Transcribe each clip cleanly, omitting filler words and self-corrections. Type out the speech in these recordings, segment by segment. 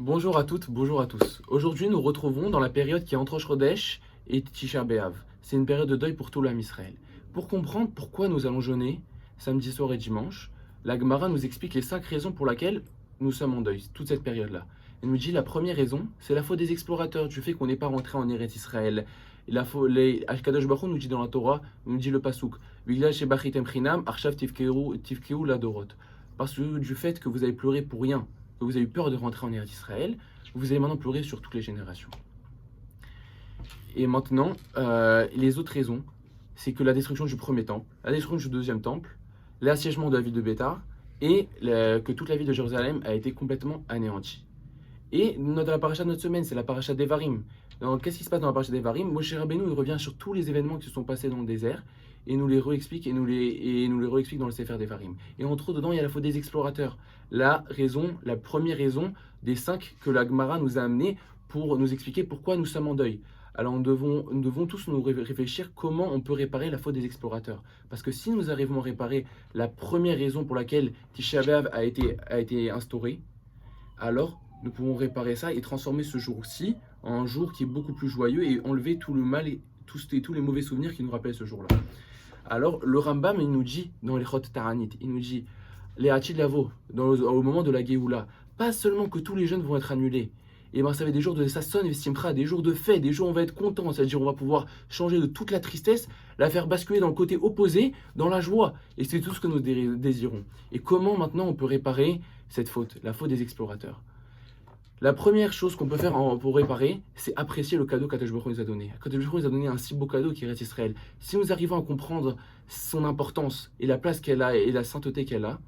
Bonjour à toutes, bonjour à tous. Aujourd'hui, nous retrouvons dans la période qui est entre Rosh Chodesh et Tisha B'Av. C'est une période de deuil pour tout l'âme Israël. Pour comprendre pourquoi nous allons jeûner samedi soir et dimanche, la Gemara nous explique les 5 raisons pour lesquelles nous sommes en deuil, toute cette période-là. Elle nous dit la première raison, c'est la faute des explorateurs, du fait qu'on n'est pas rentré en Eretz Israël. Kadosh Baruch Hu nous dit dans la Torah, nous dit le pasuk, Biglash shebachitem chinam, arshav tivkeu ladorot. Parce que du fait que vous avez pleuré pour rien, que vous avez eu peur de rentrer en Eretz Israël, vous allez maintenant pleurer sur toutes les générations. Et maintenant, les autres raisons, c'est que la destruction du premier temple, la destruction du deuxième temple, l'assiègement de la ville de Bétar, et que toute la ville de Jérusalem a été complètement anéantie. Et dans la paracha de notre semaine, c'est la paracha d'Evarim. Qu'est-ce qui se passe dans la paracha d'Evarim? Moshe Rabbeinu, il revient sur tous les événements qui se sont passés dans le désert, et nous les réexplique, et nous les réexplique dans le Sefer d'Evarim. Et entre autres, dedans, il y a la faute des explorateurs. La première raison des 5 que la Gemara nous a amené pour nous expliquer pourquoi nous sommes en deuil. Alors nous devons tous nous réfléchir comment on peut réparer la faute des explorateurs. Parce que si nous arrivons à réparer la première raison pour laquelle Tisha B'Av a été instauré, alors nous pouvons réparer ça et transformer ce jour-ci en un jour qui est beaucoup plus joyeux et enlever tout le mal et tous les mauvais souvenirs qui nous rappellent ce jour-là. Alors le Rambam, il nous dit dans les Chot Taranit, il nous dit les Hachid Lavo, au moment de la Géoula, pas seulement que tous les jeûnes vont être annulés, et ben ça va être des jours de Sasson et Simcha, des jours de fête, des jours où on va être content, c'est-à-dire on va pouvoir changer de toute la tristesse, la faire basculer dans le côté opposé, dans la joie, et c'est tout ce que nous désirons. Et comment maintenant on peut réparer cette faute, la faute des explorateurs? La première chose qu'on peut faire pour réparer, c'est apprécier le cadeau qu'Akadosh Baruch Hu nous a donné. Akadosh Baruch Hu nous a donné un si beau cadeau qui est Israël. Si nous arrivons à comprendre son importance et la place qu'elle a et la sainteté qu'elle a,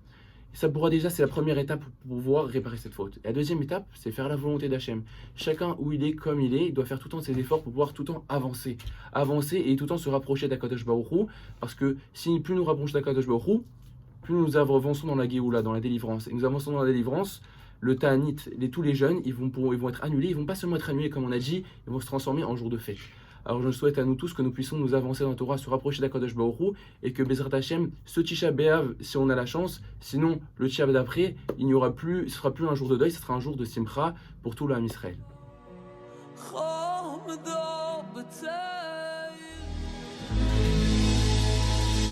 ça pourra déjà, c'est la première étape pour pouvoir réparer cette faute. Et la deuxième étape, c'est faire la volonté d'Hachem. Chacun où il est, comme il doit faire tout le temps ses efforts pour pouvoir tout le temps avancer. Avancer et tout le temps se rapprocher d'Akadosh Baruch Hu, parce que si plus nous rapprochons d'Akadosh Baruch Hu, plus nous avançons dans la Géoula, dans la délivrance. Et nous avançons dans la délivrance, le Ta'anit, tous les jeunes, ils vont être annulés. Ils vont pas seulement être annulés comme on a dit, ils vont se transformer en jour de fête. Alors je souhaite à nous tous que nous puissions nous avancer dans la Torah, se rapprocher d'Akadosh Baruch Hu, et que Bezrat Hashem, ce Tisha B'Av, si on a la chance, sinon le Tisha d'après, il n'y aura plus, ce sera plus un jour de deuil, ce sera un jour de Simcha pour tout l'âme Israël.